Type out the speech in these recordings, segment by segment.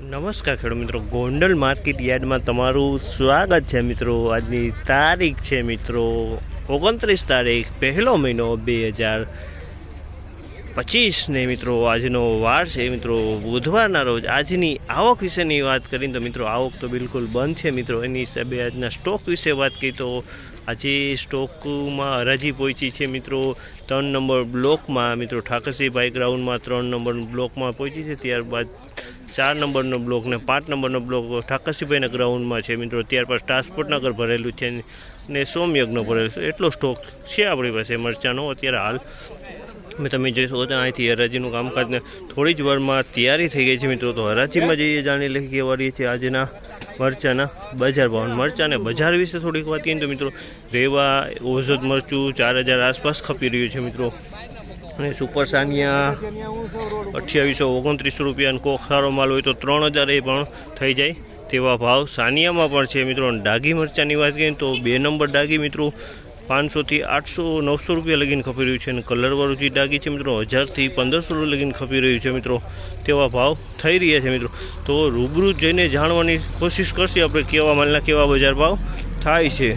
નમસ્કાર ખેડૂત મિત્રો, ગોંડલ માર્કેટ યાર્ડમાં તમારું સ્વાગત છે મિત્રો। આજની તારીખ છે મિત્રો 29 તારીખ 1લો મહિનો 2025 ને મિત્રો આજનો વાર છે મિત્રો બુધવારના રોજ। આજની આવક વિશેની વાત કરીએ તો મિત્રો આવક તો બિલકુલ બંધ છે મિત્રો। એની હિસાબે આજના સ્ટોક વિશે વાત કરીએ તો આજે સ્ટોકમાં હરાજી પહોંચી છે મિત્રો 3 નંબર બ્લોકમાં મિત્રો ઠાકરસિંહભાઈ ગ્રાઉન્ડમાં 3 નંબર બ્લોકમાં પહોંચી છે। ત્યારબાદ 4 નંબરનો બ્લોક ને 5 નંબરનો બ્લોક ઠાકરસિંહભાઈના ગ્રાઉન્ડમાં છે મિત્રો। ત્યારબાદ ટ્રાન્સપોર્ટનગર ભરેલું છે ને સોમયજ્ઞ ભરેલું છે। એટલો સ્ટોક છે આપણી પાસે મરચાંનો અત્યારે હાલ। તમે જોઈ શકો છો અહીંથી હરાજીનું કામકાજને થોડી જ વારમાં તૈયારી થઈ ગઈ છે મિત્રો। તો હરાજીમાં જઈએ જાણી લઈએ કેવા રહી છે આજના મરચાંના બજાર ભાવ। મરચાં અને બજાર વિશે થોડીક વાત કરીએ તો મિત્રો રેવા ઓઝદ મરચું 4000 આસપાસ ખપી રહ્યું છે મિત્રો। અને સુપર સાનિયા 2829 રૂપિયા અને કોક સારો માલ હોય તો 3000 એ પણ થઈ જાય તેવા ભાવ સાનિયામાં પણ છે મિત્રો। ડાઘી મરચાંની વાત કરીએ તો 2 નંબર ડાઘી મિત્રો 500 થી 800 900 રૂપિયા લગીને ખપી રહ્યું છે। અને કલરવાળું જે ડાઘી છે મિત્રો 1000 થી 1500 લગીને ખપી રહ્યું છે મિત્રો। તેવા ભાવ થઈ રહ્યા છે મિત્રો। તો રૂબરૂ જઈને જાણવાની કોશિશ કરશે આપણે કેવા માલના કેવા બજાર ભાવ થાય છે।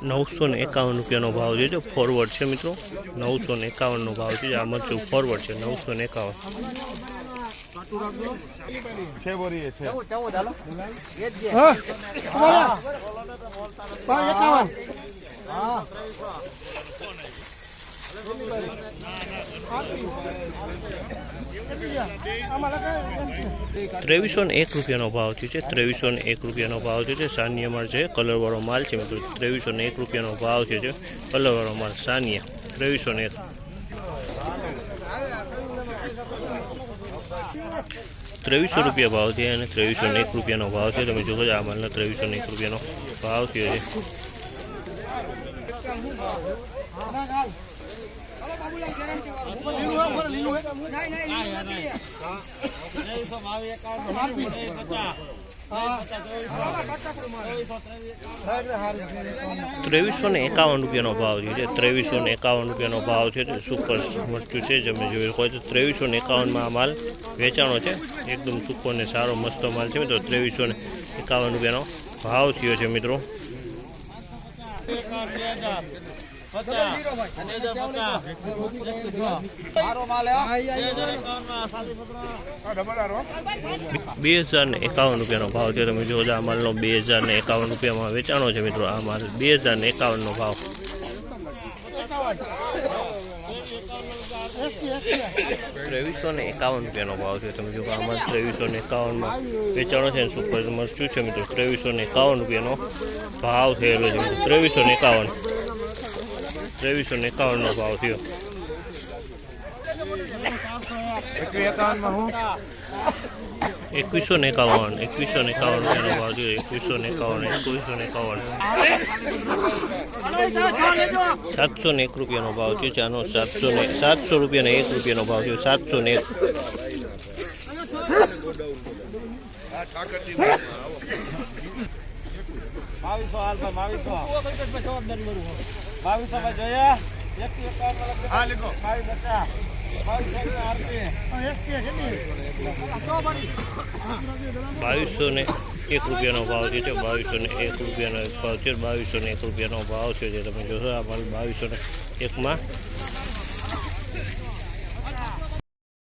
951 રૂપિયાનો ભાવ છે ફોરવર્ડ છે મિત્રો। 951નો ભાવ છે। આ મરચું ફોરવર્ડ છે 951। ₹2301 રૂપિયાનો ભાવ છે। 2301 રૂપિયાનો ભાવ છે। સાનિયા માલ છે કલરવાળો માલ છે મિત્રો। 2301 રૂપિયાનો ભાવ છે કલરવાળો માલ સાનિયા 2301। 2300 રૂપિયા ભાવ છે અને 2301 રૂપિયાનો ભાવ છે। તમે જોવો આ માલનો 2301 રૂપિયાનો ભાવ થયો છે। 2351 રૂપિયાનો ભાવ છે। 2351 રૂપિયાનો ભાવ છે। સુપર મરચું છે તમે જોઈ શકો છો 2351માં માલ વેચાણો છે। એકદમ સૂકો અને સારો મસ્ત માલ છે મિત્રો। 2351 રૂપિયાનો ભાવ થયો છે મિત્રો। 2051 રૂપિયાનો ભાવ છે। તમે જો આ માલનો 2051 રૂપિયામાં વેચાણો છે મિત્રો। આ માલ 2051નો ભાવ। 2351 રૂપિયાનો ભાવ છે। તમે જો આ માલ 2351માં વેચાણો છે। સુપર મરચું છે મિત્રો 2351 રૂપિયાનો ભાવ થયેલો છે મિત્રો। 2351 નો ભાવ થયો। 2151 રૂપિયાનો ભાવ થયો। 2151 701 રૂપિયાનો ભાવ થયો છે આનો। 700 રૂપિયાનો 1 રૂપિયાનો ભાવ થયો। 701 2201 રૂપિયાનો ભાવ છે। 2201 રૂપિયાનો ભાવ છે। 2201 રૂપિયાનો ભાવ છે। તમે જોશો આ માલ 2201માં